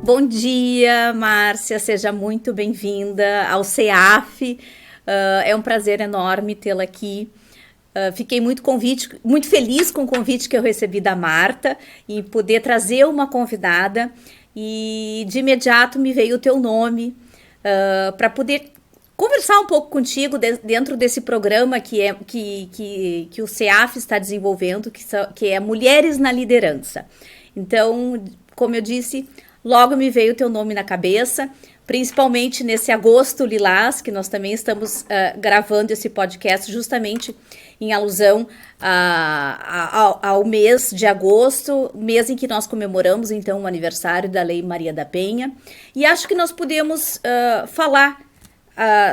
Bom dia, Márcia, seja muito bem-vinda ao CEAF. É um prazer enorme tê-la aqui. Fiquei muito feliz com o convite que eu recebi da Marta e poder trazer uma convidada. E de imediato me veio o teu nome para poder conversar um pouco contigo dentro desse programa que o CEAF está desenvolvendo, que é Mulheres na Liderança. Então, como eu disse, logo me veio o teu nome na cabeça, principalmente nesse agosto lilás, que nós também estamos gravando esse podcast justamente em alusão ao mês de agosto, mês em que nós comemoramos, então, o aniversário da Lei Maria da Penha. E acho que nós podemos falar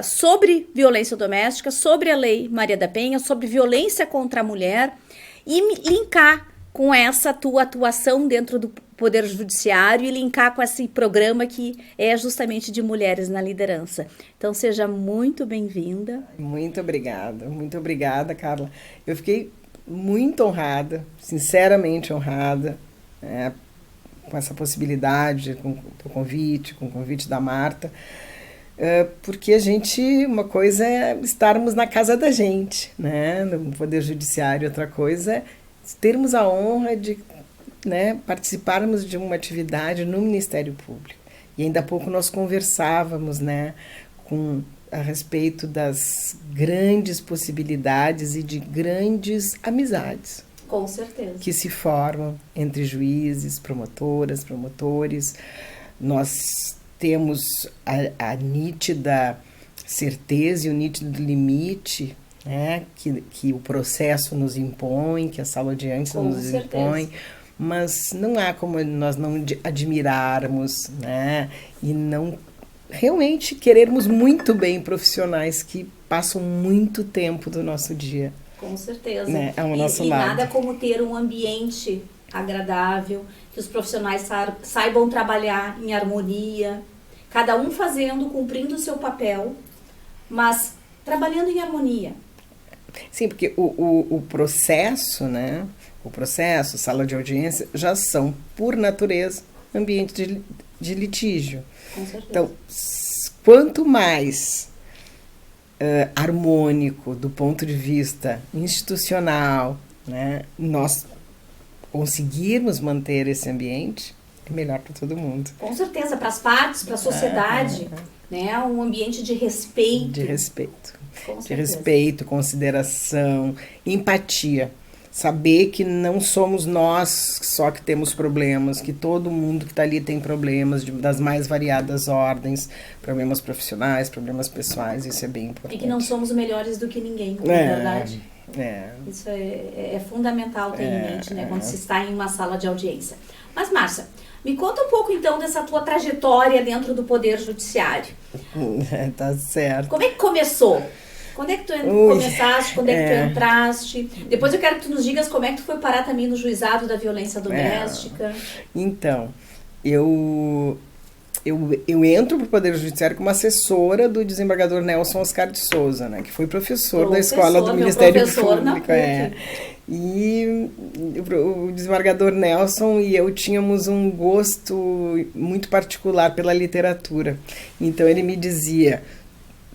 sobre violência doméstica, sobre a Lei Maria da Penha, sobre violência contra a mulher e linkar com essa tua atuação dentro do Poder Judiciário e linkar com esse programa que é justamente de Mulheres na Liderança. Então, seja muito bem-vinda. Muito obrigada, Carla. Eu fiquei muito honrada, sinceramente honrada, com essa possibilidade, com o convite da Marta, porque uma coisa é estarmos na casa da gente, né, no Poder Judiciário, outra coisa é termos a honra de participarmos de uma atividade no Ministério Público. E ainda há pouco nós conversávamos a respeito das grandes possibilidades e de grandes amizades. Com certeza. Que se formam entre juízes, promotoras, promotores. Nós temos a nítida certeza e o nítido limite, que o processo nos impõe, que a sala de audiência nos impõe, mas não há como nós não admirarmos, e não realmente querermos muito bem profissionais que passam muito tempo do nosso dia. Com certeza. Ao nosso lado. Nada como ter um ambiente agradável, que os profissionais saibam trabalhar em harmonia, cada um cumprindo o seu papel, mas trabalhando em harmonia. Sim, porque o processo, o processo, sala de audiência, já são, por natureza, ambiente de litígio. Com certeza. Então, quanto mais harmônico do ponto de vista institucional, nós conseguirmos manter esse ambiente, é melhor para todo mundo. Com certeza, para as partes, para a sociedade, um ambiente de respeito. De respeito, consideração, empatia. Saber que não somos nós só que temos problemas, que todo mundo que está ali tem problemas das mais variadas ordens, problemas profissionais, problemas pessoais, isso é bem importante. E que não somos melhores do que ninguém, na verdade. Isso é fundamental ter em mente, quando se está em uma sala de audiência. Mas, Márcia, me conta um pouco, então, dessa tua trajetória dentro do Poder Judiciário. Tá certo. Como é que começou? Quando é que tu começaste? Quando é que tu entraste? Depois eu quero que tu nos digas como é que tu foi parar também no juizado da violência doméstica. Então, eu entro para o Poder Judiciário como assessora do desembargador Nelson Oscar de Souza, que foi professor da Escola do Ministério Público. E o desembargador Nelson e eu tínhamos um gosto muito particular pela literatura. Então ele me dizia: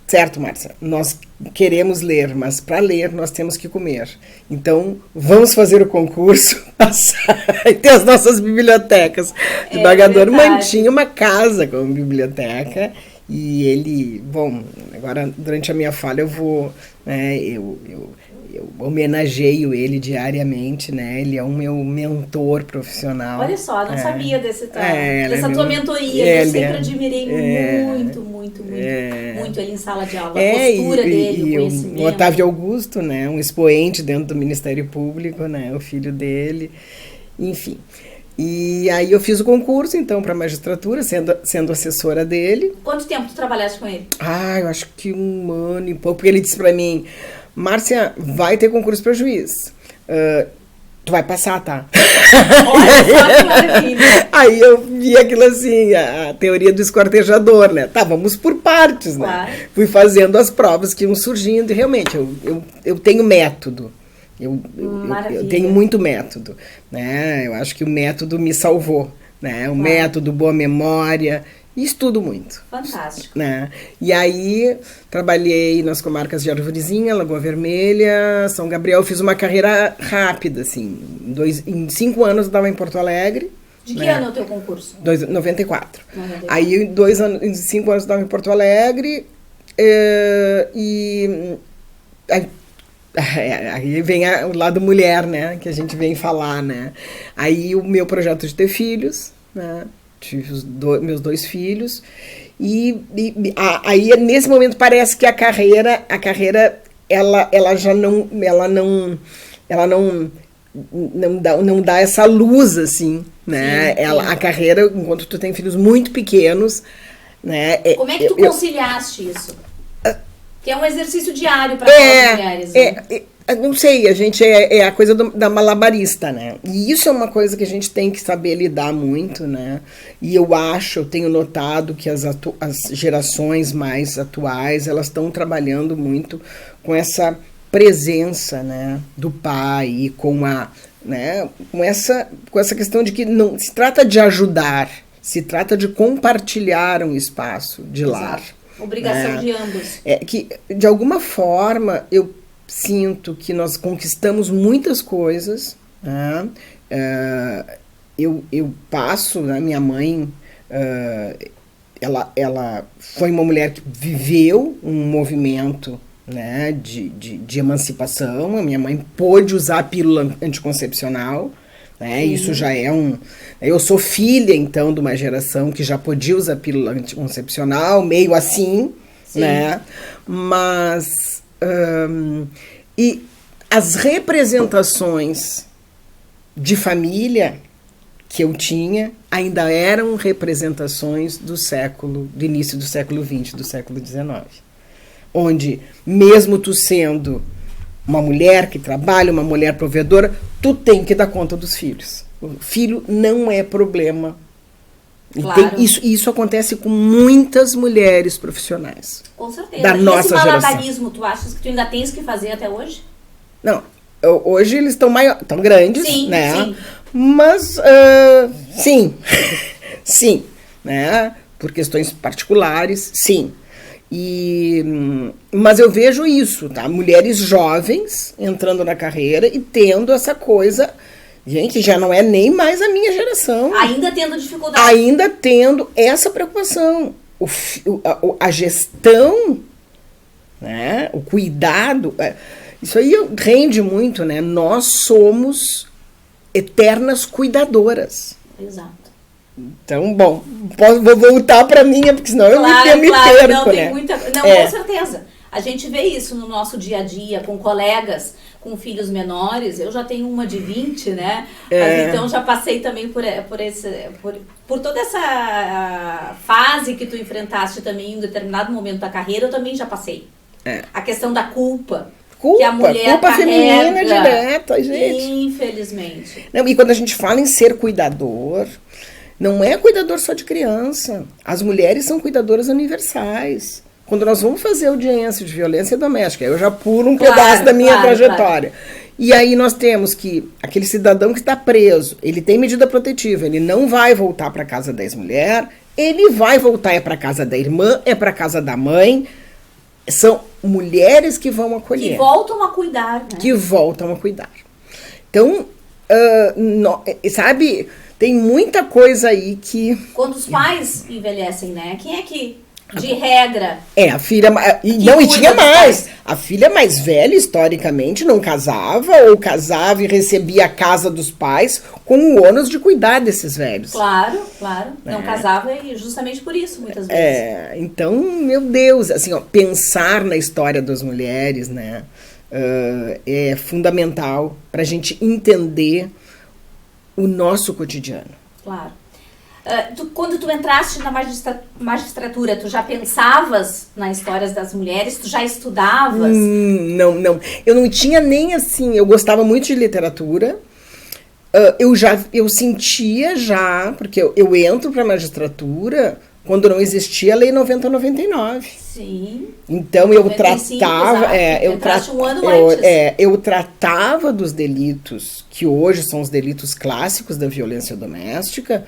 certo, Márcia, nós queremos ler, mas para ler nós temos que comer. Então, vamos fazer o concurso, passar e ter as nossas bibliotecas. O desembargador mantinha uma casa como biblioteca e ele, agora durante a minha fala eu vou, eu homenageio ele diariamente, ele é o meu mentor profissional. Olha só, não sabia dessa tua mentoria, eu sempre admirei muito ele em sala de aula, a postura dele, o conhecimento. O Otávio Augusto, um expoente dentro do Ministério Público, o filho dele, enfim. E aí eu fiz o concurso, então, para a magistratura, sendo assessora dele. Quanto tempo tu trabalhaste com ele? Eu acho que 1 ano e pouco, porque ele disse para mim: Márcia, vai ter concurso para juiz. Tu vai passar, tá? Olha só que maravilha. Aí eu vi aquilo assim, a teoria do esquartejador, Tá, vamos por partes, Claro. Fui fazendo as provas que iam surgindo e realmente eu tenho método. Eu tenho muito método, né? Eu acho que o método me salvou, né? O método, boa memória, estudo muito. Fantástico. Né? E aí, trabalhei nas comarcas de Arvorezinha, Lagoa Vermelha, São Gabriel, fiz uma carreira rápida, assim. Em 5 anos eu estava em Porto Alegre. De que ano é o teu concurso? 94. Aí, 5 anos eu estava em Porto Alegre, aí vem o lado mulher, né, que a gente vem falar, né. Aí o meu projeto de ter filhos, né, tive meus 2 filhos, aí nesse momento parece que a carreira ela já não dá essa luz, assim, né. Sim. A carreira, enquanto tu tem filhos muito pequenos, né. Como é que tu conciliaste isso? Que é um exercício diário para as mulheres. Né? Não sei, a gente é a coisa da malabarista, né? E isso é uma coisa que a gente tem que saber lidar muito, né? E eu tenho notado que as gerações mais atuais, elas estão trabalhando muito com essa presença, né, do pai e com essa questão de que não se trata de ajudar, se trata de compartilhar um espaço de lar. Obrigação de ambos. Que, de alguma forma, eu sinto que nós conquistamos muitas coisas. Né? Eu passo, né? Minha mãe, ela foi uma mulher que viveu um movimento, né, de emancipação. A minha mãe pôde usar a pílula anticoncepcional. Né? Isso já é eu sou filha, então, de uma geração que já podia usar pílula anticoncepcional, meio assim, sim, né? Mas e as representações de família que eu tinha ainda eram representações do início do século XX, do século XIX. Onde, mesmo tu sendo uma mulher que trabalha, uma mulher provedora, tu tem que dar conta dos filhos. O filho não é problema. Claro. Isso acontece com muitas mulheres profissionais. Com certeza. Da nossa geração. Esse malabarismo, tu achas que tu ainda tens que fazer até hoje? Não. Hoje eles estão grandes, sim, né? Sim. Mas, sim. Sim. Né? Por questões particulares, sim. Mas eu vejo isso, tá? Mulheres jovens entrando na carreira e tendo essa coisa, gente, já não é nem mais a minha geração. Ainda tendo dificuldade. Ainda tendo essa preocupação. A gestão, né? O cuidado, isso aí rende muito, né? Nós somos eternas cuidadoras. Exato. Então, bom, vou voltar para minha, porque senão eu me perco, não, né? Tem muita... Não, com certeza. A gente vê isso no nosso dia a dia, com colegas, com filhos menores. Eu já tenho uma de 20, né? Mas então já passei também por toda essa fase que tu enfrentaste também em um determinado momento da carreira, eu também já passei. A questão da culpa. Que a mulher culpa feminina direta, gente. Infelizmente. Não, e quando a gente fala em ser cuidador, não é cuidador só de criança. As mulheres são cuidadoras universais. Quando nós vamos fazer audiência de violência doméstica, eu já pulo um pedaço da minha trajetória. Claro. E aí nós temos que aquele cidadão que está preso, ele tem medida protetiva, ele não vai voltar para casa da ex-mulher, ele vai voltar para casa da irmã, para casa da mãe. São mulheres que vão acolher. Que voltam a cuidar, né? Que voltam a cuidar. Então, sabe, tem muita coisa aí que... Quando os pais envelhecem, né? Quem é que, de regra... a filha... E tinha mais. A filha mais velha, historicamente, não casava, ou casava e recebia a casa dos pais com o ônus de cuidar desses velhos. Claro. Não casava e justamente por isso, muitas vezes. Então, meu Deus, assim, pensar na história das mulheres, né, é fundamental para a gente entender o nosso cotidiano. Claro. Quando tu entraste na magistratura, tu já pensavas nas histórias das mulheres? Tu já estudavas? Não. Eu não tinha nem assim... Eu gostava muito de literatura. Eu sentia já... Porque eu entro para a magistratura quando não existia a Lei 90/99. Sim. Então eu tratava, eu tratava dos delitos que hoje são os delitos clássicos da violência doméstica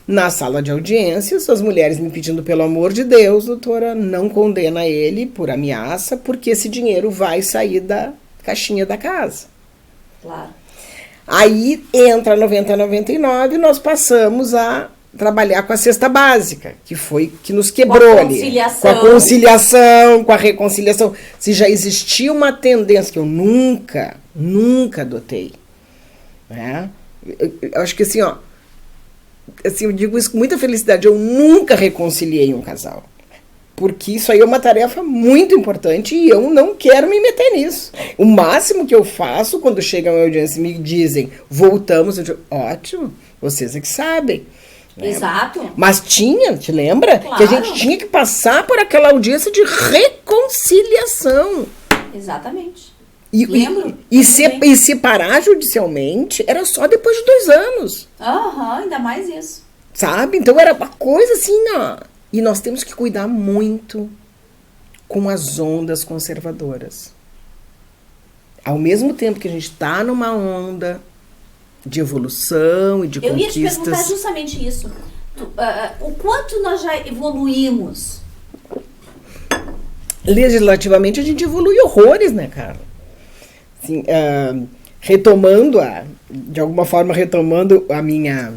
na sala de audiências, as mulheres me pedindo, pelo amor de Deus, doutora, não condena ele por ameaça, porque esse dinheiro vai sair da caixinha da casa. Claro. Aí entra a 90/99 e nós passamos a trabalhar com a cesta básica, que foi que nos quebrou ali. Com a conciliação, com a reconciliação. Se já existia uma tendência que eu nunca adotei, né? Eu acho que assim, eu digo isso com muita felicidade, eu nunca reconciliei um casal. Porque isso aí é uma tarefa muito importante e eu não quero me meter nisso. O máximo que eu faço quando chegam à audiência e me dizem, voltamos, eu digo, ótimo, vocês é que sabem. Exato. Mas te lembra? Claro. Que a gente tinha que passar por aquela audiência de reconciliação. Exatamente. Lembro. E separar judicialmente era só depois de 2 anos. Ainda mais isso. Sabe? Então era uma coisa assim, E nós temos que cuidar muito com as ondas conservadoras. Ao mesmo tempo que a gente está numa onda de evolução e de conquistas... Eu ia te perguntar justamente isso. O quanto nós já evoluímos? Legislativamente a gente evolui horrores, né, cara? Assim, de alguma forma retomando a minha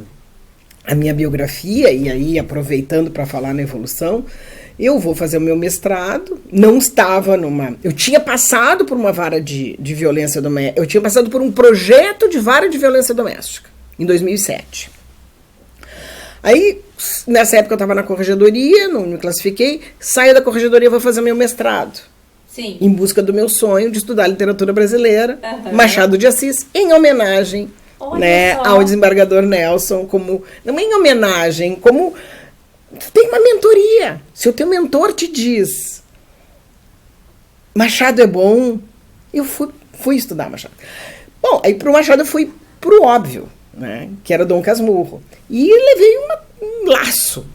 biografia, e aí aproveitando para falar na evolução, eu vou fazer o meu mestrado, eu tinha passado por uma vara de violência doméstica, eu tinha passado por um projeto de vara de violência doméstica, em 2007. Aí, nessa época eu estava na corregedoria, não me classifiquei, saio da corregedoria e vou fazer meu mestrado. Sim. Em busca do meu sonho de estudar literatura brasileira, Machado de Assis, em homenagem ao desembargador Nelson, não em homenagem, como tem uma mentoria. Se o teu mentor te diz Machado é bom, eu fui estudar Machado. Bom, aí pro Machado eu fui pro óbvio, né, que era Dom Casmurro. E levei um laço.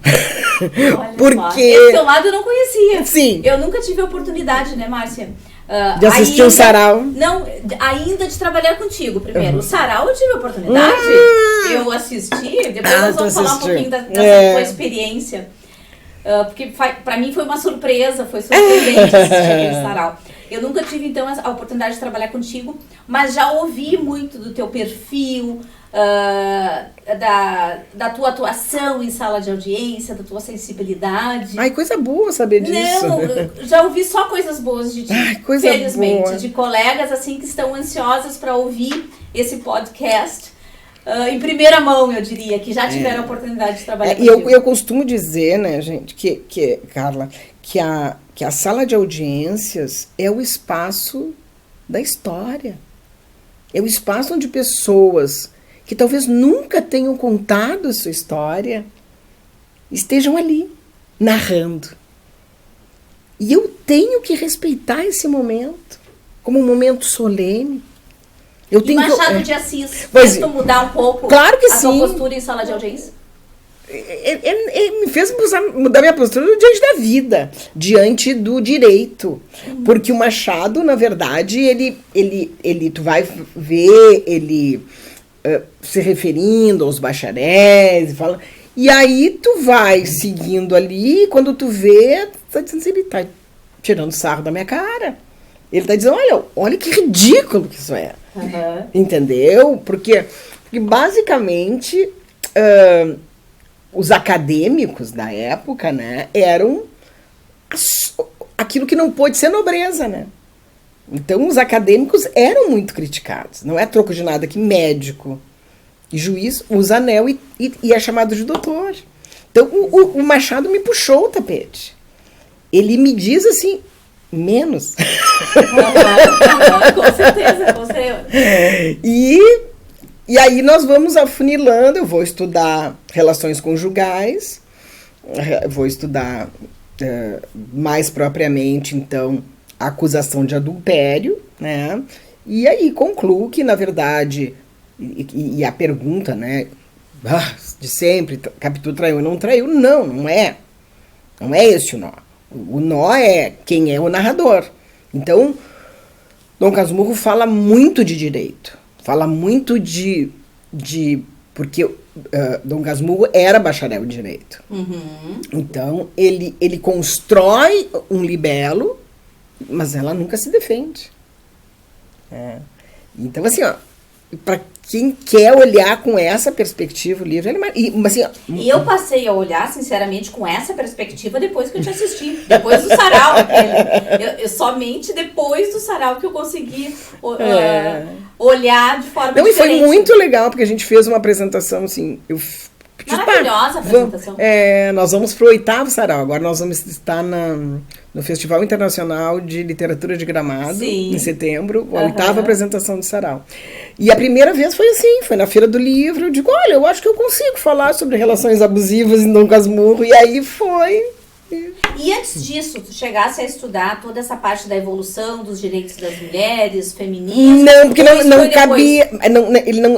Porque... Esse teu lado eu não conhecia. Sim. Eu nunca tive a oportunidade, né, Márcia? De assistir o sarau? Não, ainda de trabalhar contigo primeiro. O sarau eu tive a oportunidade. Eu assisti, depois nós vamos falar um pouquinho dessa tua experiência. Porque pra mim foi uma surpresa, foi surpreendente assistir aquele sarau. Eu nunca tive, então, a oportunidade de trabalhar contigo, mas já ouvi muito do teu perfil, da tua atuação em sala de audiência, da tua sensibilidade. Ai, coisa boa saber disso. Não, já ouvi só coisas boas de ti. Ai, coisa felizmente, boa. De colegas assim que estão ansiosas para ouvir esse podcast. Em primeira mão, eu diria, que já tiveram a oportunidade de trabalhar contigo. Eu costumo dizer, né, gente, Carla, que a sala de audiências é o espaço da história. É o espaço onde pessoas que talvez nunca tenham contado a sua história estejam ali, narrando. E eu tenho que respeitar esse momento como um momento solene. E Machado de Assis, fez tu mudar um pouco claro que a tua postura em sala de audiência? Me fez mudar minha postura diante da vida, diante do direito. Porque o Machado, na verdade, ele tu vai ver ele se referindo aos bacharéis, e aí tu vai seguindo ali, e quando tu vê, tá dizendo assim, ele tá tirando sarro da minha cara. Ele tá dizendo, olha que ridículo que isso é. Entendeu? Porque basicamente os acadêmicos da época, né, eram aquilo que não pôde ser nobreza, né? Então os acadêmicos eram muito criticados. Não é troco de nada que médico e juiz usa anel e é chamado de doutor. Então o Machado me puxou o tapete. Ele me diz assim, menos. Com certeza. E aí nós vamos afunilando, eu vou estudar relações conjugais, vou estudar mais propriamente, então, a acusação de adultério, né? E aí concluo que, na verdade, e a pergunta, né, de sempre, Capitu traiu ou não traiu? Não é. Não é esse o nó. O nó é quem é o narrador. Então, Dom Casmurro fala muito de direito. Fala muito de porque Dom Casmurro era bacharel em direito. Uhum. Então, ele constrói um libelo, mas ela nunca se defende. Então, assim, ó, para quem quer olhar com essa perspectiva o livro, e eu passei a olhar, sinceramente, com essa perspectiva depois que eu te assisti, depois do sarau. Somente depois do sarau que eu consegui olhar de forma diferente. E foi muito legal, porque a gente fez uma apresentação, assim, maravilhosa a apresentação. Nós vamos pro 8º sarau. Agora nós vamos estar no Festival Internacional de Literatura de Gramado, Sim. em setembro, a 8ª apresentação do sarau. E a primeira vez foi assim, foi na Feira do Livro. Eu digo, olha, eu acho que eu consigo falar sobre relações abusivas em Dom Casmurro. E aí foi. E antes disso, tu chegasse a estudar toda essa parte da evolução dos direitos das mulheres, feminismo? Não, porque não cabia.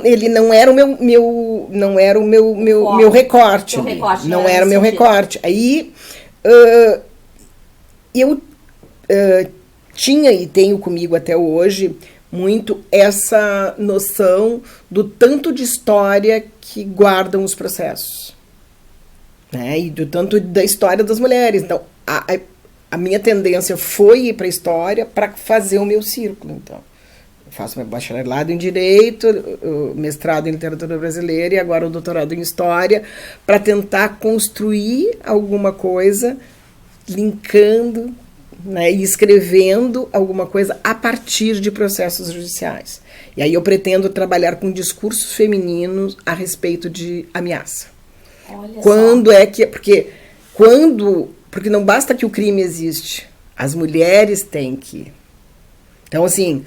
Ele não era o meu recorte. Não era o meu recorte. Aí eu tinha e tenho comigo até hoje muito essa noção do tanto de história que guardam os processos. Né? E do tanto da história das mulheres. Então, a minha tendência foi ir para a história para fazer o meu círculo. Então, eu faço meu bacharelado em Direito, mestrado em Literatura Brasileira e agora o doutorado em História, para tentar construir alguma coisa, linkando, né, e escrevendo alguma coisa a partir de processos judiciais. E aí eu pretendo trabalhar com discursos femininos a respeito de ameaça. Olha quando só. Porque não basta que o crime existe, as mulheres têm que. Então, assim,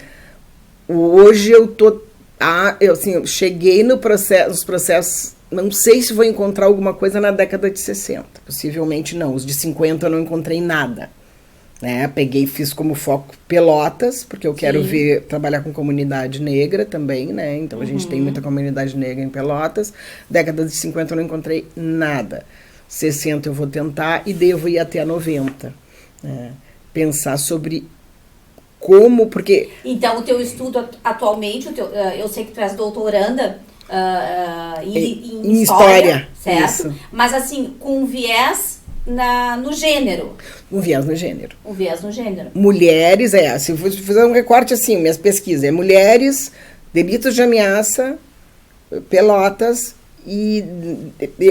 hoje eu cheguei nos processos, não sei se vou encontrar alguma coisa na década de 60, possivelmente não, os de 50 eu não encontrei nada. Né? Fiz como foco Pelotas, porque eu quero trabalhar com comunidade negra também, né? Então a gente tem muita comunidade negra em Pelotas. Década de 50 eu não encontrei nada. 60 eu vou tentar e devo ir até a 90. Né? Pensar sobre como, porque... Então o teu estudo atualmente, eu sei que tu és doutoranda em história, certo? Isso. Mas assim, com viés no gênero. Um viés no gênero. Um viés no gênero. Mulheres, se eu fizer um recorte assim, minhas pesquisas, mulheres, delitos de ameaça, Pelotas, e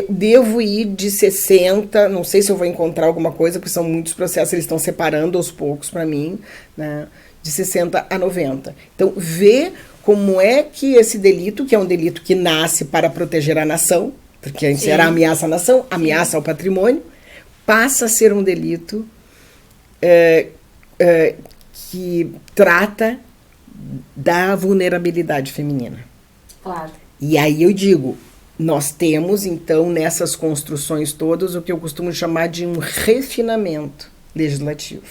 devo ir de 60, não sei se eu vou encontrar alguma coisa, porque são muitos processos, eles estão separando aos poucos para mim, né, de 60 a 90. Então, ver como é que esse delito, que é um delito que nasce para proteger a nação, porque antes era ameaça à nação, ameaça ao patrimônio, passa a ser um delito que trata da vulnerabilidade feminina. Claro. E aí eu digo, nós temos, então, nessas construções todas, o que eu costumo chamar de um refinamento legislativo.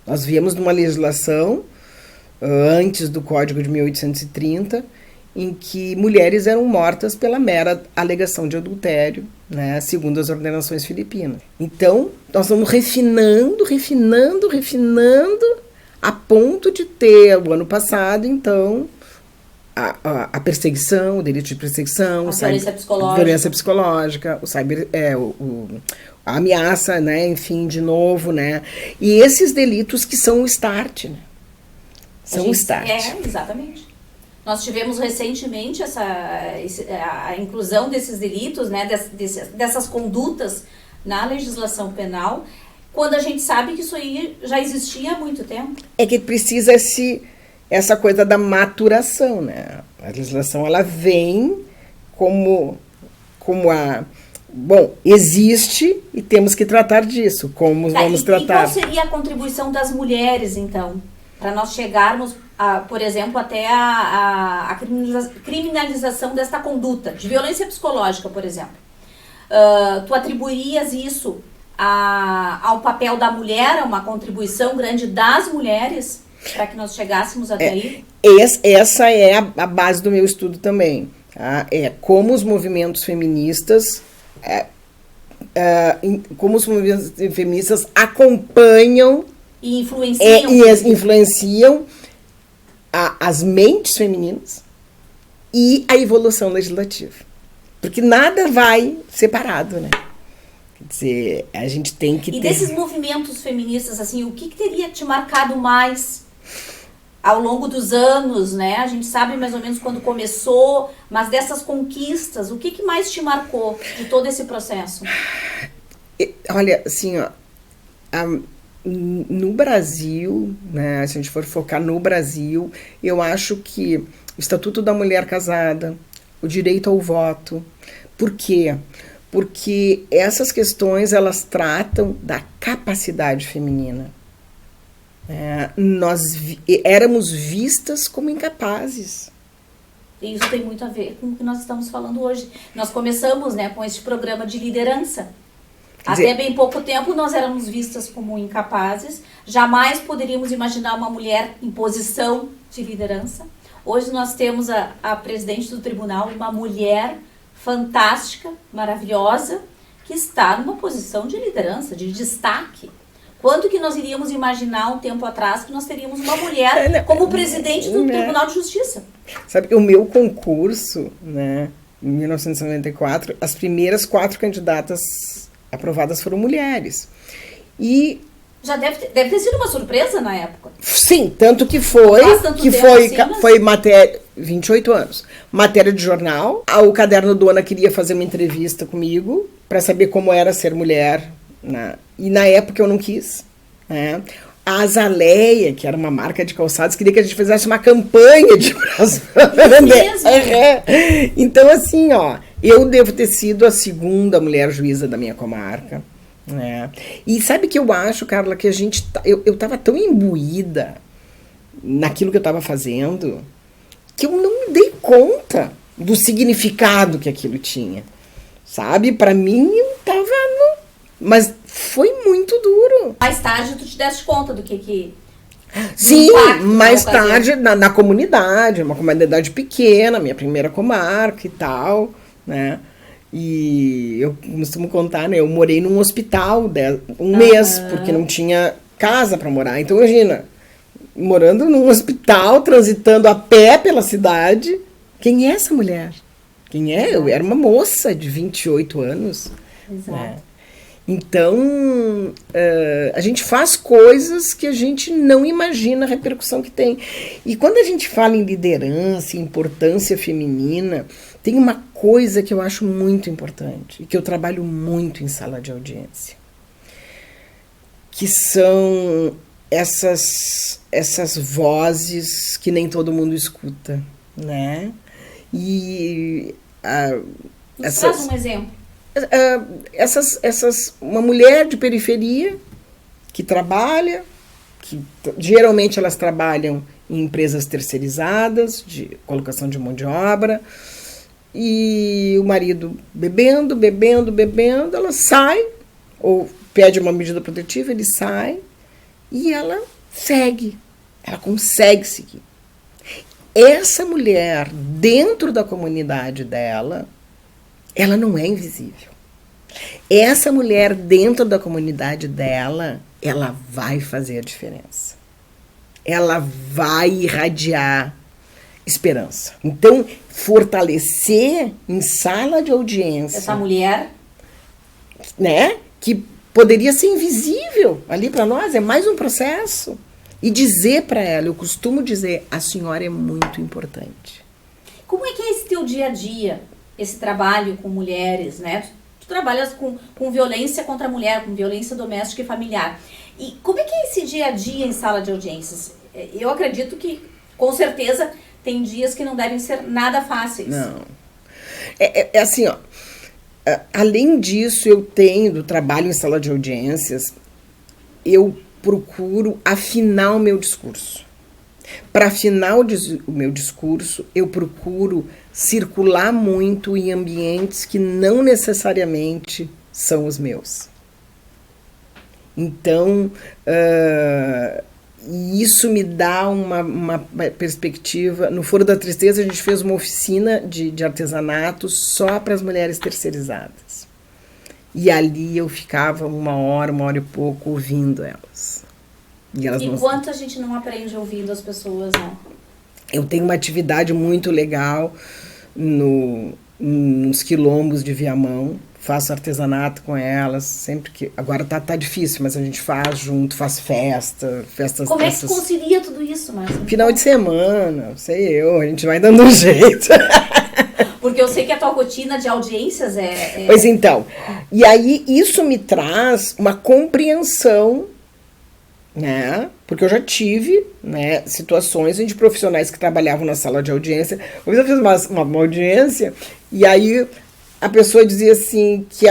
Nós viemos numa legislação, antes do Código de 1830, em que mulheres eram mortas pela mera alegação de adultério, né, segundo as ordenações filipinas. Então, nós vamos refinando, a ponto de ter, o ano passado, então, a perseguição, o delito de perseguição, violência psicológica, a ameaça, né, enfim, de novo, né, e esses delitos que são o start, né, são o start. Exatamente. Nós tivemos recentemente a inclusão desses delitos, né, dessas condutas na legislação penal, quando a gente sabe que isso aí já existia há muito tempo. É que precisa essa coisa da maturação, né? A legislação, ela vem como bom, existe e temos que tratar disso. Como vamos tratar? E qual seria a contribuição das mulheres, então, para nós chegarmos, por exemplo, até a criminalização desta conduta, de violência psicológica, por exemplo? Tu atribuirias isso ao papel da mulher, a uma contribuição grande das mulheres, para que nós chegássemos até aí? Essa é a base do meu estudo também. Tá? Como os movimentos feministas como os movimentos feministas acompanham e influenciam, influenciam as mentes femininas e a evolução legislativa. Porque nada vai separado, né? Quer dizer, a gente tem que ter... E desses movimentos feministas, assim, o que teria te marcado mais ao longo dos anos, né? A gente sabe mais ou menos quando começou, mas dessas conquistas, o que mais te marcou de todo esse processo? Olha, assim, ó, no Brasil, né, se a gente for focar no Brasil, eu acho que o Estatuto da Mulher Casada, o direito ao voto. Por quê? Porque essas questões, elas tratam da capacidade feminina. Nós éramos vistas como incapazes. E isso tem muito a ver com o que nós estamos falando hoje. Nós começamos, né, com este programa de liderança. Até bem pouco tempo nós éramos vistas como incapazes. Jamais poderíamos imaginar uma mulher em posição de liderança. Hoje nós temos a presidente do tribunal, uma mulher fantástica, maravilhosa, que está numa posição de liderança, de destaque. Quando que nós iríamos imaginar um tempo atrás que nós teríamos uma mulher como presidente do Tribunal de Justiça? Sabe, o meu concurso, né, em 1994, as primeiras 4 candidatas aprovadas foram mulheres. E já deve ter sido uma surpresa na época. Sim, tanto que foi matéria, 28 anos, matéria de jornal. O Caderno Dona queria fazer uma entrevista comigo para saber como era ser mulher, né? E na época eu não quis, né? A Azaleia, que era uma marca de calçados, queria que a gente fizesse uma campanha de Então, assim, ó, eu devo ter sido a segunda mulher juíza da minha comarca. E sabe que eu acho, Carla, que eu estava tão imbuída naquilo que eu estava fazendo que eu não me dei conta do significado que aquilo tinha, sabe? Para mim, eu estava mas foi muito duro. Mais tarde tu te deste conta do que Sim, mais tarde na comunidade, uma comunidade pequena, minha primeira comarca e tal, né? E eu costumo contar, né? Eu morei num hospital um mês, porque não tinha casa para morar. Então, imagina, morando num hospital, transitando a pé pela cidade. Quem é essa mulher? Quem é? Eu era uma moça de 28 anos. Exato. Né? Então, a gente faz coisas que a gente não imagina a repercussão que tem. E quando a gente fala em liderança, em importância feminina, tem uma coisa que eu acho muito importante e que eu trabalho muito em sala de audiência, que são essas vozes que nem todo mundo escuta, né? E traz um exemplo. Uma mulher de periferia que trabalha, que geralmente elas trabalham em empresas terceirizadas, de colocação de mão de obra, e o marido bebendo, ela sai, ou pede uma medida protetiva, ele sai, e ela segue, ela consegue seguir. Essa mulher, dentro da comunidade dela, ela não é invisível. Essa mulher, dentro da comunidade dela, ela vai fazer a diferença. Ela vai irradiar esperança. Então, fortalecer em sala de audiência... essa mulher... né, que poderia ser invisível ali para nós, é mais um processo. E dizer para ela, eu costumo dizer, a senhora é muito importante. Como é que é esse teu dia a dia? Esse trabalho com mulheres, né? Tu trabalhas com violência contra a mulher, com violência doméstica e familiar. E como é que é esse dia a dia em sala de audiências? Eu acredito que, com certeza, tem dias que não devem ser nada fáceis. Não. É assim, ó. Além disso, eu tenho, do trabalho em sala de audiências, eu procuro afinar o meu discurso. Para afinar o meu discurso, eu procuro circular muito em ambientes que não necessariamente são os meus. Então, isso me dá uma perspectiva. No Foro da Tristeza, a gente fez uma oficina de artesanato só para as mulheres terceirizadas. E ali eu ficava 1 hora e pouco ouvindo elas. E quanto a gente não aprende ouvindo as pessoas, né? Eu tenho uma atividade muito legal nos quilombos de Viamão. Faço artesanato com elas, sempre que... Agora tá difícil, mas a gente faz junto, faz festas... Como é que concilia tudo isso, Márcia? Final de semana, a gente vai dando um jeito. Porque eu sei que a tua rotina de audiências é... Pois então, e aí isso me traz uma compreensão, né? Porque eu já tive, né, situações de profissionais que trabalhavam na sala de audiência. Uma vez eu fiz uma audiência e aí a pessoa dizia assim que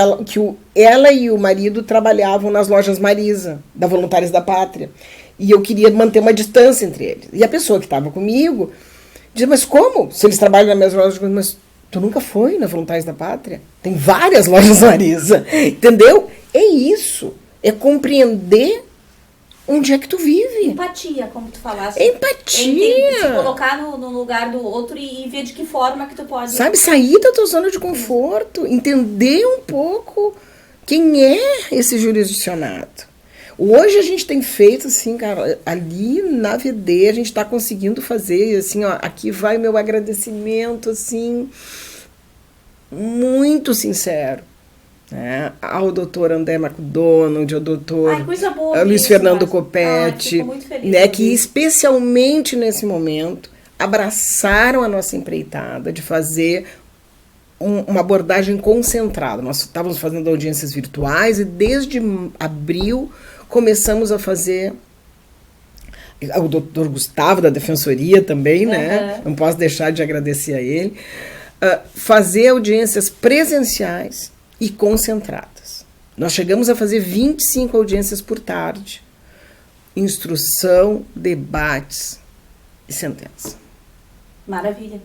ela e o marido trabalhavam nas lojas Marisa, da Voluntários da Pátria. E eu queria manter uma distância entre eles. E a pessoa que estava comigo dizia, mas como? Se eles trabalham na mesma loja, mas tu nunca foi na Voluntários da Pátria? Tem várias lojas Marisa, entendeu? É isso, é compreender onde é que tu vive. Empatia, como tu falaste. Empatia. Se colocar no lugar do outro e ver de que forma que tu pode... Sabe, sair da tua zona de conforto, entender um pouco quem é esse jurisdicionado. Hoje a gente tem feito, assim, cara, ali na VD a gente está conseguindo fazer, assim, ó, aqui vai meu agradecimento, assim, muito sincero. Né, ao doutor André McDonald, ao doutor Luiz Fernando Coppetti, né, que especialmente nesse momento abraçaram a nossa empreitada de fazer uma abordagem concentrada. Nós estávamos fazendo audiências virtuais e desde abril começamos a fazer... O doutor Gustavo, da Defensoria também, né? Não posso deixar de agradecer a ele. Fazer audiências presenciais e concentradas. Nós chegamos a fazer 25 audiências por tarde. Instrução, debates e sentença. Maravilha.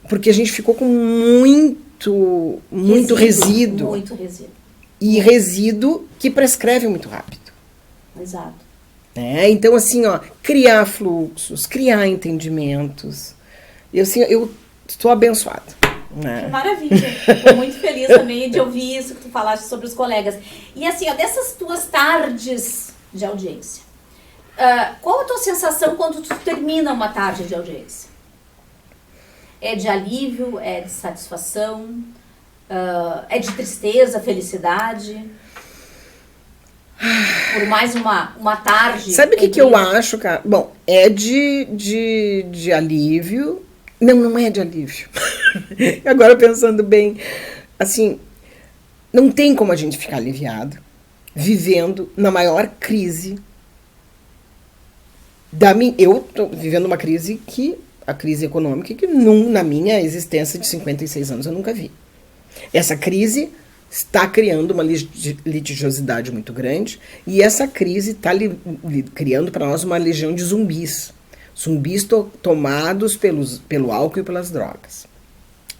Porque a gente ficou com muito resíduo. Muito resíduo. E resíduo que prescreve muito rápido. Exato. Então, assim, ó, criar fluxos, criar entendimentos. E assim, eu estou abençoada. Que maravilha. Estou muito feliz também de ouvir isso que tu falaste sobre os colegas. E assim, ó, dessas tuas tardes de audiência, qual a tua sensação quando tu termina uma tarde de audiência? É de alívio? É de satisfação? É de tristeza, felicidade? Por mais uma tarde... Sabe o que eu acho, cara? Bom, é de alívio... Não é de alívio. Agora, pensando bem, assim, não tem como a gente ficar aliviado vivendo na maior crise eu estou vivendo uma crise a crise econômica que na minha existência de 56 anos eu nunca vi. Essa crise está criando uma litigiosidade muito grande e essa crise está criando para nós uma legião de zumbis. Zumbis tomados pelo álcool e pelas drogas.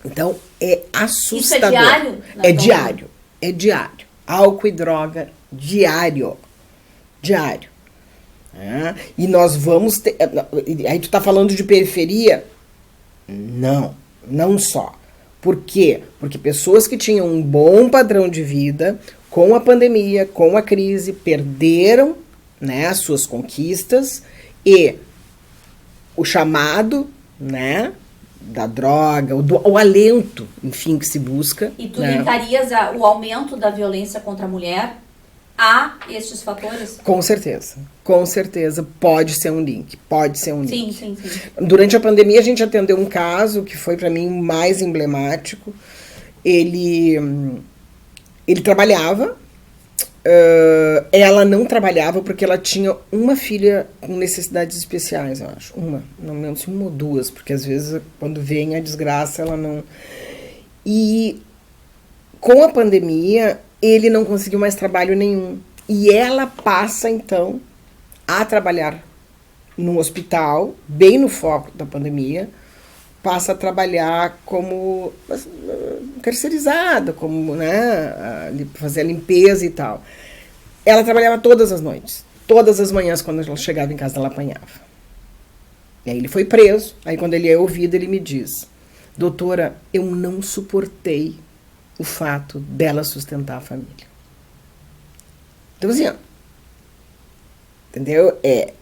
Então, é assustador. Isso é diário? É diário. Álcool e droga, diário. E nós vamos ter... Aí tu tá falando de periferia? Não só. Por quê? Porque pessoas que tinham um bom padrão de vida, com a pandemia, com a crise, perderam, né, as suas conquistas e... o chamado, né, da droga, o alento, enfim, que se busca. E tu linkarias o aumento da violência contra a mulher a estes fatores? Com certeza, pode ser um link. Sim. Durante a pandemia a gente atendeu um caso que foi para mim o mais emblemático. Ele trabalhava, ela não trabalhava porque ela tinha uma filha com necessidades especiais, eu acho. Não lembro se uma ou duas, porque às vezes quando vem a desgraça ela não... E com a pandemia ele não conseguiu mais trabalho nenhum. E ela passa então a trabalhar num hospital, bem no foco da pandemia, passa a trabalhar como terceirizada, como, né, fazer a limpeza e tal. Ela trabalhava todas as noites, todas as manhãs, quando ela chegava em casa, ela apanhava. E aí ele foi preso, aí quando ele é ouvido, ele me diz, doutora, eu não suportei o fato dela sustentar a família. Então, assim, ó, entendeu? É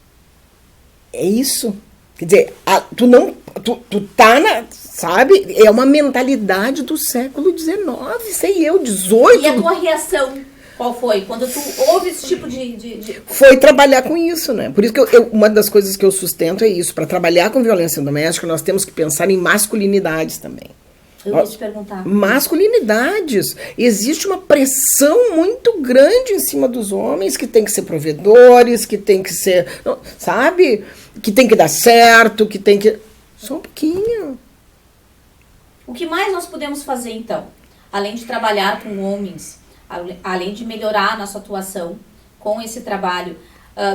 isso. Quer dizer, tu tá na, sabe? É uma mentalidade do século XIX, sei eu, XVIII. E a tua reação, qual foi? Quando tu ouve esse tipo de... Foi trabalhar com isso, né? Por isso que uma das coisas que eu sustento é isso. Para trabalhar com violência doméstica, nós temos que pensar em masculinidades também. Eu ia te perguntar. Masculinidades. Existe uma pressão muito grande em cima dos homens que tem que ser provedores, que tem que ser, sabe? Que tem que dar certo, que tem que... Só um pouquinho. O que mais nós podemos fazer, então? Além de trabalhar com homens, além de melhorar a nossa atuação com esse trabalho,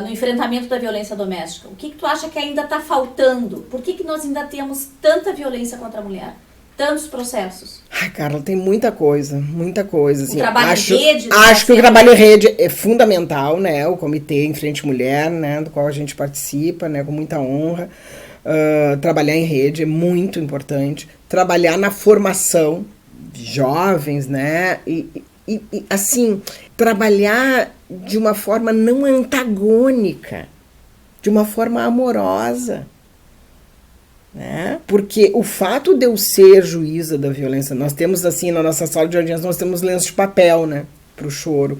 no enfrentamento da violência doméstica, o que tu acha que ainda está faltando? Por que nós ainda temos tanta violência contra a mulher? Tantos processos? Ai, Carla, tem muita coisa. Assim, o trabalho em rede? Acho que o trabalho em rede é fundamental, né? O Comitê Em Frente Mulher, né? Do qual a gente participa, né? Com muita honra. Trabalhar em rede é muito importante. Trabalhar na formação de jovens, né? E assim, trabalhar de uma forma não antagônica, de uma forma amorosa. Né? Porque o fato de eu ser juíza da violência, nós temos assim, na nossa sala de audiência, nós temos lenço de papel, né, pro choro.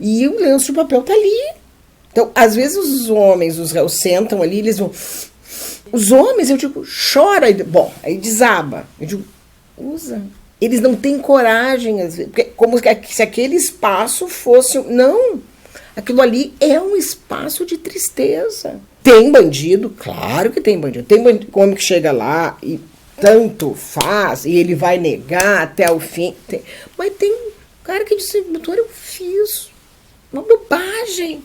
E o lenço de papel tá ali. Então, às vezes os homens, os réus sentam ali, eles vão... Os homens, eu digo, chora. Aí desaba. Eu digo, usa. Eles não têm coragem, às vezes, porque como se aquele espaço fosse... Não, aquilo ali é um espaço de tristeza. Tem bandido, claro que tem bandido. Tem bandido, como que chega lá e tanto faz, e ele vai negar até o fim. Mas tem cara que diz, doutor, eu fiz uma bobagem.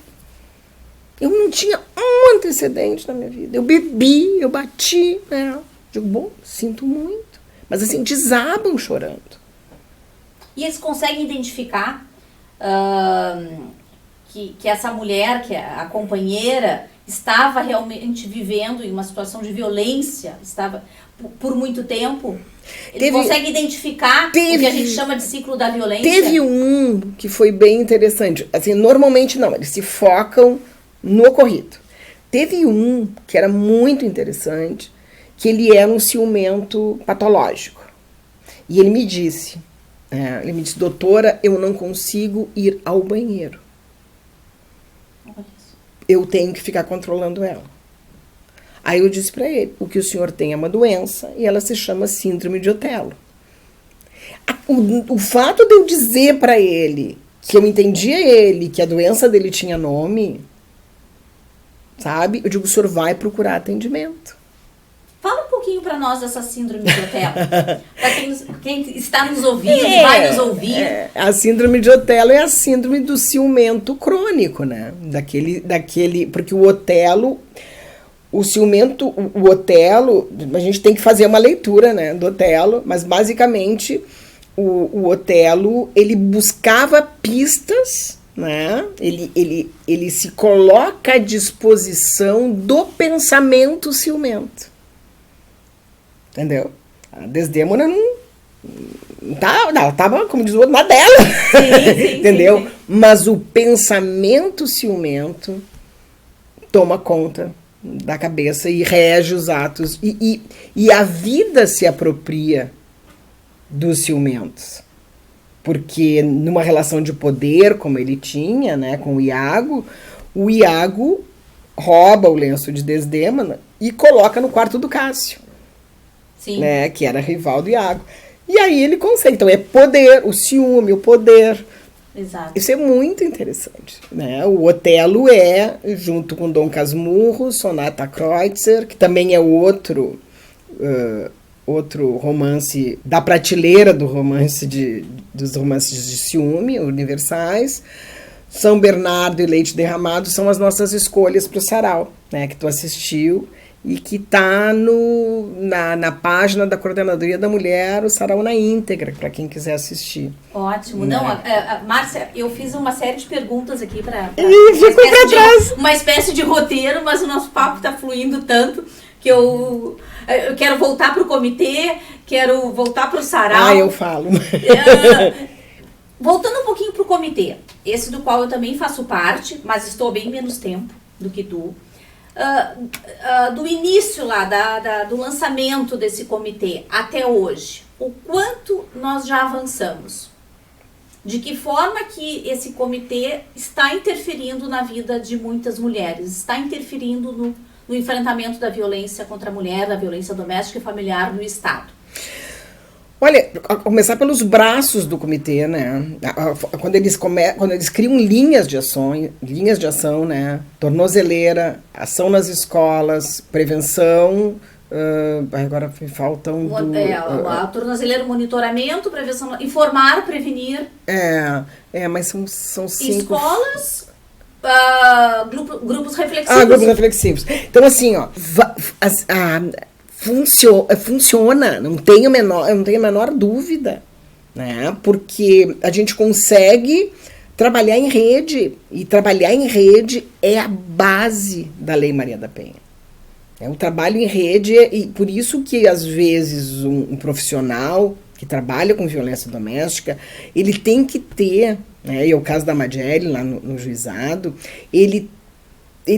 Eu não tinha um antecedente na minha vida. Eu bebi, eu bati. Né? Digo, bom, sinto muito. Mas assim, desabam chorando. E eles conseguem identificar que essa mulher, que é a companheira, estava realmente vivendo em uma situação de violência, estava por muito tempo? Ele consegue identificar o que a gente chama de ciclo da violência? Teve um que foi bem interessante. Assim, normalmente não, eles se focam no ocorrido. Teve um que era muito interessante, que ele era um ciumento patológico. E ele me disse, doutora, eu não consigo ir ao banheiro. Eu tenho que ficar controlando ela. Aí eu disse para ele, o que o senhor tem é uma doença e ela se chama síndrome de Otelo. O fato de eu dizer para ele que eu entendia ele, que a doença dele tinha nome, sabe? Eu digo, o senhor vai procurar atendimento. Fala um pouquinho para nós dessa síndrome de Otelo. Para quem está nos ouvindo, vai nos ouvir. A síndrome de Otelo é a síndrome do ciumento crônico, né? Porque o Otelo, o Otelo, a gente tem que fazer uma leitura, né, do Otelo, mas basicamente o Otelo, ele buscava pistas, né? Ele se coloca à disposição do pensamento ciumento. Entendeu? A Desdémona ela estava, como diz o outro, na dela. Sim, entendeu? Sim. Mas o pensamento ciumento toma conta da cabeça e rege os atos. E a vida se apropria dos ciumentos. Porque numa relação de poder, como ele tinha, né, com o Iago rouba o lenço de Desdémona e coloca no quarto do Cássio. Sim. Né, que era rival do Iago. E aí ele consegue. Então é poder, o ciúme, o poder. Exato. Isso é muito interessante. Né? O Otelo junto com Dom Casmurro, Sonata Kreutzer, que também é outro romance da prateleira dos romances de ciúme universais. São Bernardo e Leite Derramado são as nossas escolhas para o sarau, né, que tu assistiu. E que está na página da Coordenadoria da Mulher, o sarau na íntegra, para quem quiser assistir. Ótimo. Não, Márcia, eu fiz uma série de perguntas aqui para uma espécie de roteiro, mas o nosso papo está fluindo tanto que eu eu quero voltar para o comitê, quero voltar para o sarau. Eu falo. Voltando um pouquinho para o comitê, esse do qual eu também faço parte, mas estou há bem menos tempo do que tu. Do início lá, do lançamento desse comitê até hoje, o quanto nós já avançamos? De que forma que esse comitê está interferindo na vida de muitas mulheres, está interferindo no enfrentamento da violência contra a mulher, da violência doméstica e familiar no Estado? Olha, a começar pelos braços do comitê, né? Quando eles criam linhas de ação, né? Tornozeleira, ação nas escolas, prevenção. Agora me faltam a tornozeleira, monitoramento, prevenção, informar, prevenir. Mas são 5. Escolas, grupos reflexivos. Grupos reflexivos. Então, assim, funciona, não tenho a menor dúvida, né? Porque a gente consegue trabalhar em rede, e trabalhar em rede é a base da Lei Maria da Penha. É um trabalho em rede, e por isso que, às vezes, um profissional que trabalha com violência doméstica, ele tem que ter, né, e é o caso da Madiele, lá no juizado, ele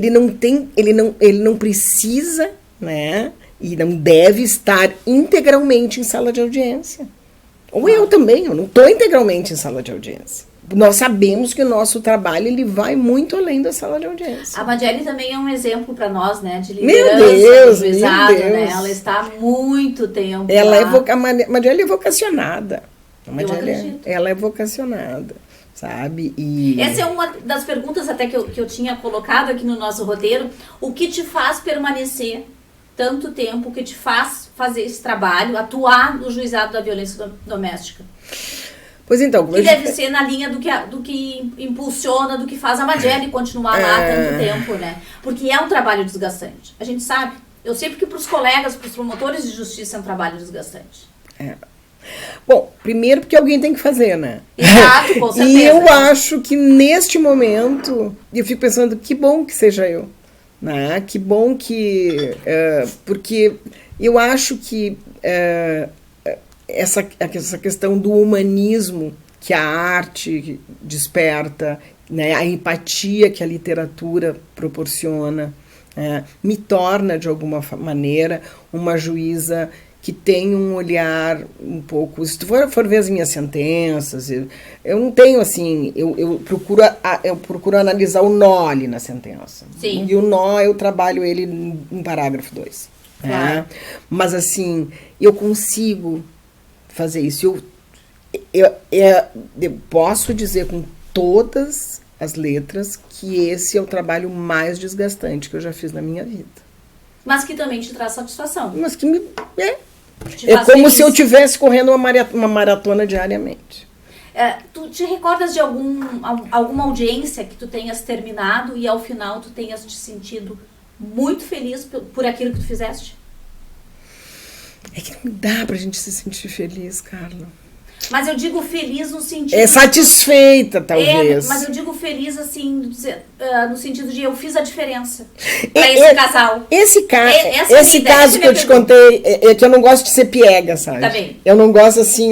não precisa, né, e não deve estar integralmente em sala de audiência. Ou eu também, eu não estou integralmente em sala de audiência. Nós sabemos que o nosso trabalho ele vai muito além da sala de audiência. A Madiele também é um exemplo para nós, né, de liderança do juizado, né? Ela está há muito tempo a Madiele é vocacionada. Ela é vocacionada, sabe? Essa é uma das perguntas até que eu tinha colocado aqui no nosso roteiro. O que te faz permanecer tanto tempo, o que te faz fazer esse trabalho, atuar no juizado da violência doméstica? Pois então... Que deve ser na linha do que impulsiona, do que faz a Madiele continuar lá há tanto tempo, né? Porque é um trabalho desgastante. A gente sabe. Eu sei porque para os colegas, para os promotores de justiça é um trabalho desgastante. Bom, primeiro porque alguém tem que fazer, né? Exato, com certeza. E eu acho que neste momento, eu fico pensando, que bom que seja eu. Né? Que bom que... porque eu acho que... Essa questão do humanismo que a arte desperta, né, a empatia que a literatura proporciona, me torna, de alguma maneira, uma juíza que tem um olhar um pouco... Se tu for ver as minhas sentenças, eu não tenho, assim... Eu procuro analisar o nó ali na sentença. Sim. E o nó, eu trabalho ele em parágrafo 2. Claro. Mas, assim, eu consigo... fazer isso. Eu posso dizer com todas as letras que esse é o trabalho mais desgastante que eu já fiz na minha vida. Mas que também te traz satisfação. Mas que me... É como se eu estivesse correndo uma maratona diariamente. Tu te recordas de alguma audiência que tu tenhas terminado e ao final tu tenhas te sentido muito feliz por aquilo que tu fizeste? É que não dá pra gente se sentir feliz, Carla. Mas eu digo feliz no sentido... É satisfeita, talvez. Mas eu digo feliz, assim, no sentido de eu fiz a diferença pra esse casal. Esse caso que eu te contei, é que eu não gosto de ser piega, sabe? Tá bem. Eu não gosto assim,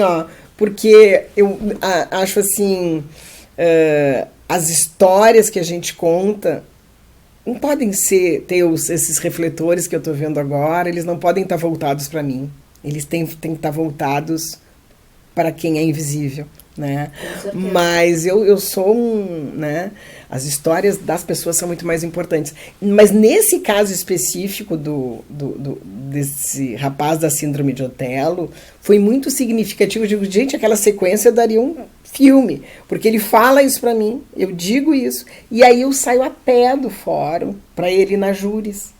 porque eu acho assim, as histórias que a gente conta não podem ter esses refletores que eu tô vendo agora, eles não podem estar voltados para mim. Eles têm que estar voltados para quem é invisível, né? Mas eu sou né? As histórias das pessoas são muito mais importantes. Mas nesse caso específico desse rapaz da síndrome de Otelo, foi muito significativo. Eu digo, gente, aquela sequência daria um filme, porque ele fala isso para mim, eu digo isso, e aí eu saio a pé do fórum para ele ir na Júris,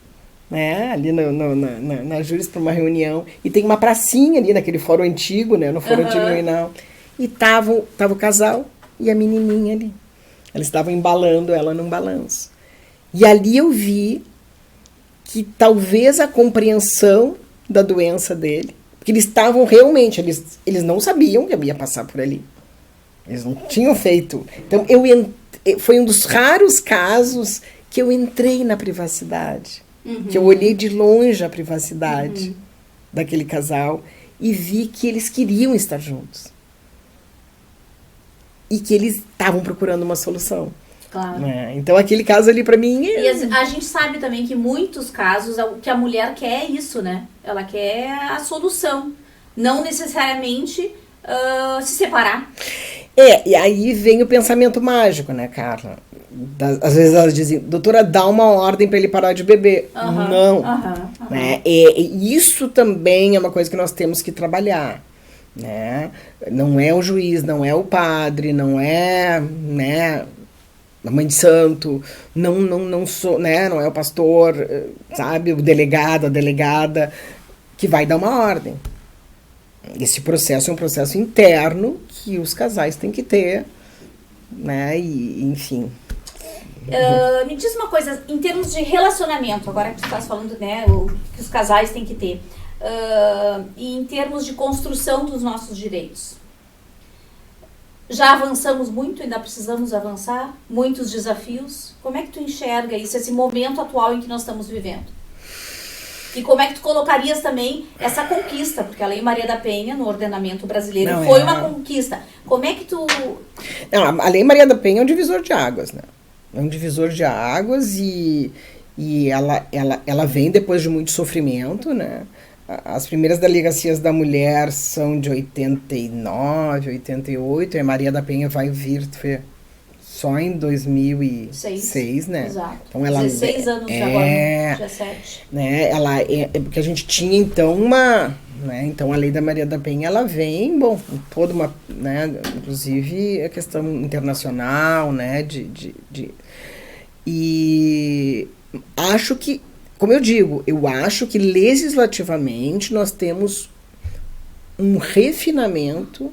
né? Ali na Júris para uma reunião, e tem uma pracinha ali naquele fórum antigo, né? No fórum antigo não. E tava o casal e a menininha ali. Eles estavam embalando ela num balanço. E ali eu vi que talvez a compreensão da doença dele, porque eles estavam realmente, eles não sabiam que eu ia passar por ali. Eles não tinham feito. Então, foi um dos raros casos que eu entrei na privacidade. Que eu olhei de longe a privacidade. daquele casal e vi que eles queriam estar juntos. E que eles estavam procurando uma solução. Claro. Então, aquele caso ali, pra mim... E a gente sabe também que em muitos casos, o que a mulher quer é isso, né? Ela quer a solução. Não necessariamente se separar. E aí vem o pensamento mágico, né, Carla? Às vezes elas dizem, doutora, dá uma ordem para ele parar de beber. Não. Né? E isso também é uma coisa que nós temos que trabalhar. Né? Não é o juiz, não é o padre, não é, né, a mãe de santo, não sou, né, não é o pastor, sabe, o delegado, a delegada, que vai dar uma ordem. Esse processo é um processo interno que os casais têm que ter, né, e enfim. Me diz uma coisa, em termos de relacionamento, agora que tu estás falando, né, o que os casais têm que ter, e em termos de construção dos nossos direitos. Já avançamos muito, ainda precisamos avançar? Muitos desafios? Como é que tu enxerga isso, esse momento atual em que nós estamos vivendo? E como é que tu colocarias também essa conquista? Porque a Lei Maria da Penha, no ordenamento brasileiro, foi uma conquista. Como é que tu... Não, a Lei Maria da Penha é um divisor de águas, né? É um divisor de águas e ela vem depois de muito sofrimento, né? As primeiras delegacias da mulher são de 89, 88, e a Maria da Penha vai vir só em 2006, né? Exato. Então ela 16 anos agora, 17. Né? Porque a gente tinha então uma... Né? Então a Lei da Maria da Penha, ela vem, bom, toda uma... Né? Inclusive a questão internacional, né? E acho que, como eu digo, eu acho que legislativamente nós temos um refinamento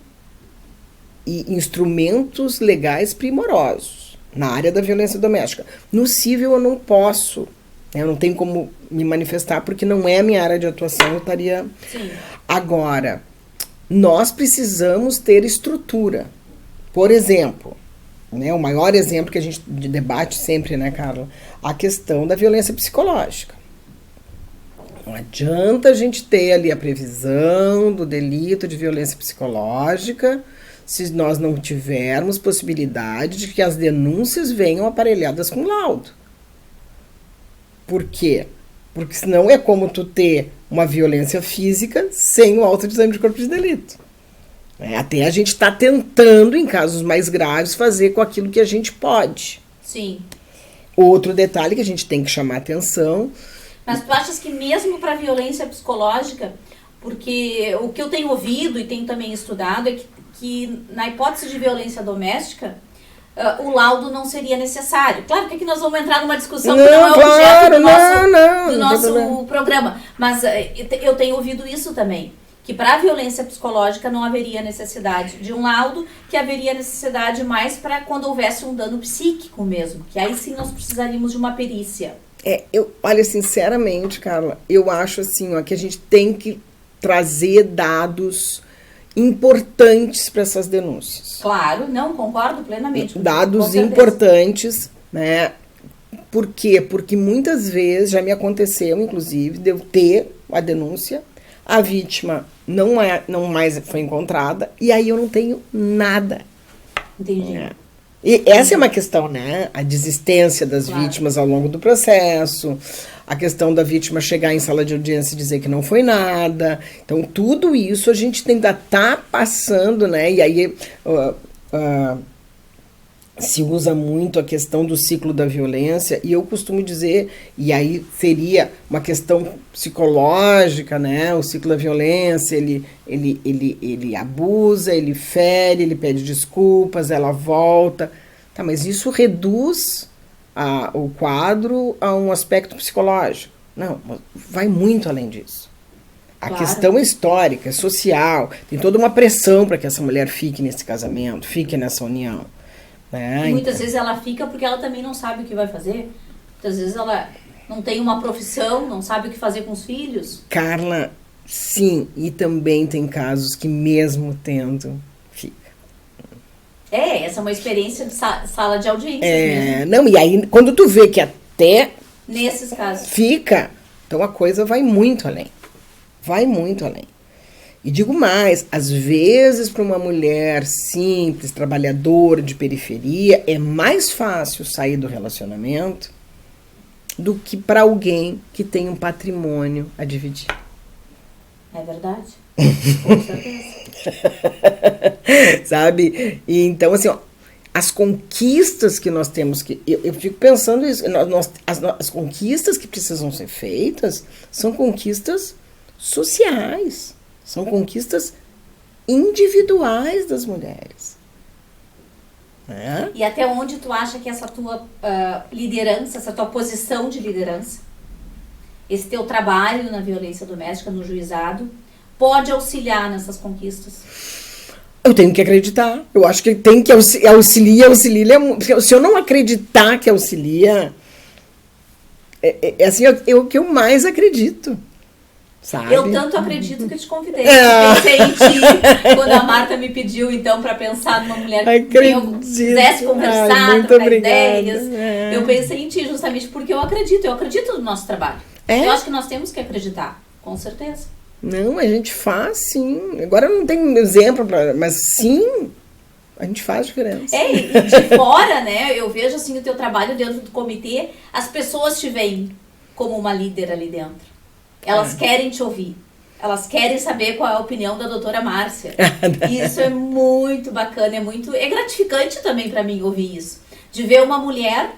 e instrumentos legais primorosos na área da violência doméstica. No civil eu não posso, né? Eu não tenho como me manifestar porque não é a minha área de atuação, eu estaria... Sim. Agora, nós precisamos ter estrutura. Por exemplo, né, o maior exemplo que a gente debate sempre, né, Carla? A questão da violência psicológica. Não adianta a gente ter ali a previsão do delito de violência psicológica se nós não tivermos possibilidade de que as denúncias venham aparelhadas com laudo. Por quê? Porque senão é como tu ter uma violência física sem o auto de exame de corpo de delito. Até a gente está tentando, em casos mais graves, fazer com aquilo que a gente pode. Sim. Outro detalhe que a gente tem que chamar atenção... Mas tu achas que mesmo para violência psicológica, porque o que eu tenho ouvido e tenho também estudado é que na hipótese de violência doméstica, o laudo não seria necessário. Claro que aqui nós vamos entrar numa discussão que não é objeto do nosso programa, mas eu tenho ouvido isso também. Que para a violência psicológica não haveria necessidade de um laudo, que haveria necessidade mais para quando houvesse um dano psíquico mesmo, que aí sim nós precisaríamos de uma perícia. Olha, sinceramente, Carla, eu acho assim, ó, que a gente tem que trazer dados importantes para essas denúncias. Claro, não, concordo plenamente. Dados importantes, né? Por quê? Porque muitas vezes já me aconteceu, inclusive, de eu ter a denúncia, a vítima não mais foi encontrada, e aí eu não tenho nada. Entendi. E essa é uma questão, né? A desistência das vítimas ao longo do processo, a questão da vítima chegar em sala de audiência e dizer que não foi nada. Então, tudo isso a gente ainda está passando, né? E aí se usa muito a questão do ciclo da violência, e eu costumo dizer, e aí seria uma questão psicológica, né? O ciclo da violência, ele abusa, ele fere, ele pede desculpas, ela volta. Tá, mas isso reduz o quadro a um aspecto psicológico. Não, vai muito além disso. A questão é histórica, é social, tem toda uma pressão para que essa mulher fique nesse casamento, fique nessa união. E muitas vezes ela fica porque ela também não sabe o que vai fazer. Muitas vezes ela não tem uma profissão, não sabe o que fazer com os filhos. Carla, sim, e também tem casos que mesmo tendo, fica. Essa é uma experiência de sala de audiência mesmo. Não, e aí quando tu vê que até nesses casos fica, então a coisa vai muito além. vai muito além. E digo mais, às vezes para uma mulher simples, trabalhadora de periferia, é mais fácil sair do relacionamento do que para alguém que tem um patrimônio a dividir. É verdade. Com certeza. Sabe? E então, assim, ó, as conquistas que nós temos que... Eu fico pensando isso. As conquistas que precisam ser feitas são conquistas sociais. São conquistas individuais das mulheres. É? E até onde tu acha que essa tua liderança, essa tua posição de liderança, esse teu trabalho na violência doméstica, no juizado, pode auxiliar nessas conquistas? Eu tenho que acreditar. Eu acho que tem que auxilia. Se eu não acreditar que auxilia, é assim, o que eu mais acredito. Sabe? Eu tanto acredito que eu te convidei. Pensei em ti quando a Marta me pediu, então, para pensar numa mulher que eu pudesse conversar, trocar ideias. Eu pensei em ti justamente porque eu acredito no nosso trabalho. Eu acho que nós temos que acreditar, com certeza. Não, a gente faz, sim. Agora eu não tenho exemplo, mas sim, a gente faz diferença. E de fora, né, eu vejo assim o teu trabalho dentro do comitê, as pessoas te veem como uma líder ali dentro. Elas querem te ouvir. Elas querem saber qual é a opinião da doutora Márcia. E isso é muito bacana, é gratificante também para mim ouvir isso. De ver uma mulher,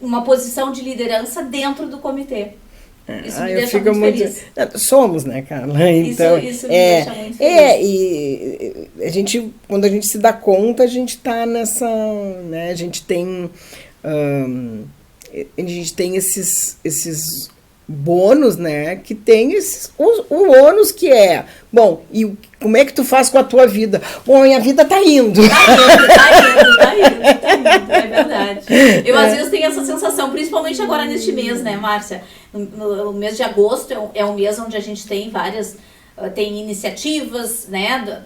uma posição de liderança dentro do comitê. Isso me deixa muito feliz. Somos, né, Carla? Então, isso me deixa muito feliz. E a gente, quando a gente se dá conta, a gente tá nessa, né, a gente tem esses bônus, né, que tem o ônus que é, bom, e como é que tu faz com a tua vida? Bom, minha vida tá indo. Tá indo, é verdade. Eu às vezes tenho essa sensação, principalmente agora neste mês, né, Márcia? No mês de agosto é um mês onde a gente tem tem iniciativas, né,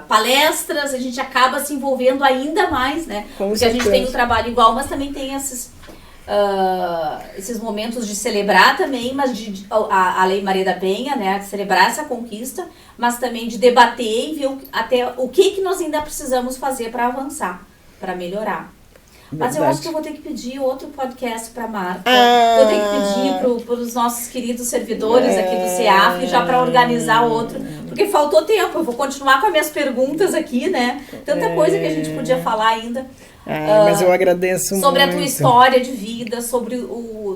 palestras, a gente acaba se envolvendo ainda mais, né? Porque a gente tem o trabalho igual, mas também tem esses momentos de celebrar também, mas a Lei Maria da Penha, né, de celebrar essa conquista, mas também de debater e ver até o que nós ainda precisamos fazer para avançar, para melhorar. Mas eu acho que eu vou ter que pedir outro podcast para a Marta. Vou ter que pedir para os nossos queridos servidores aqui do CEAF já para organizar outro, porque faltou tempo. Eu vou continuar com as minhas perguntas aqui, né? Tanta coisa que a gente podia falar ainda. Mas eu agradeço sobre muito. A tua história de vida, sobre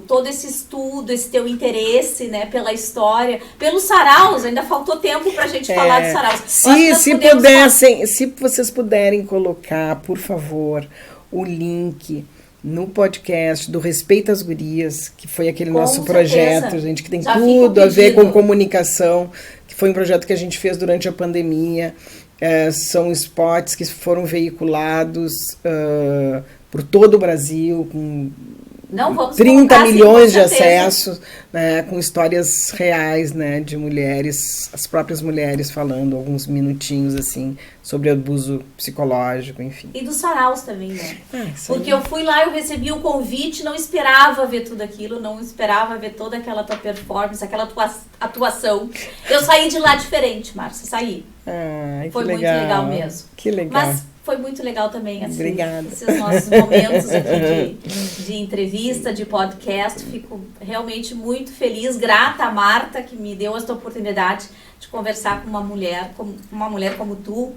todo esse estudo, esse teu interesse, né, pela história, pelos saraus. Ainda faltou tempo pra gente falar de saraus. Se vocês puderem colocar, por favor, o link no podcast do Respeito às Gurias, que foi aquele nosso projeto, gente, que tem tudo a ver com comunicação, que foi um projeto que a gente fez durante a pandemia. São spots que foram veiculados por todo o Brasil, com 30 milhões de acessos, né, com histórias reais, né, de mulheres, as próprias mulheres falando alguns minutinhos assim sobre abuso psicológico, enfim. E dos saraus também, né? Porque eu fui lá, eu recebi o convite, não esperava ver tudo aquilo, não esperava ver toda aquela tua performance, aquela tua atuação. Eu saí de lá diferente, Márcia, saí. Foi muito legal mesmo. Que legal. Mas foi muito legal também, assim, obrigada. Esses nossos momentos aqui de entrevista, de podcast. Fico realmente muito feliz, grata a Marta, que me deu esta oportunidade de conversar com uma mulher como tu,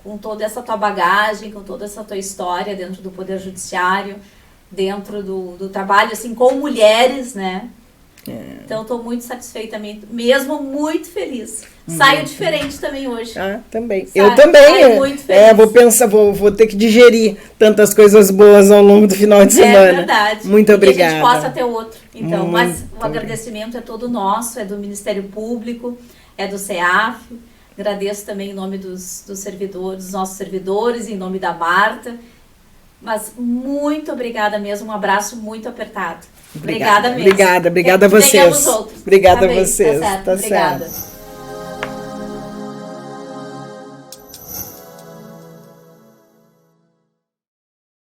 com toda essa tua bagagem, com toda essa tua história dentro do Poder Judiciário, dentro do trabalho, assim, com mulheres, né? Então, estou muito satisfeita mesmo, muito feliz. Saio diferente também hoje. Também. Eu também. Saio muito feliz. Vou ter que digerir tantas coisas boas ao longo do final de semana. É verdade. Muito obrigada. Que a gente possa ter outro. Então, mas o agradecimento é todo nosso, é do Ministério Público, é do CEAF. Agradeço também em nome dos servidores, dos nossos servidores, em nome da Marta. Mas muito obrigada mesmo, um abraço muito apertado. Obrigada mesmo. Obrigada a vocês. Obrigada a vocês. Tá certo. Obrigada.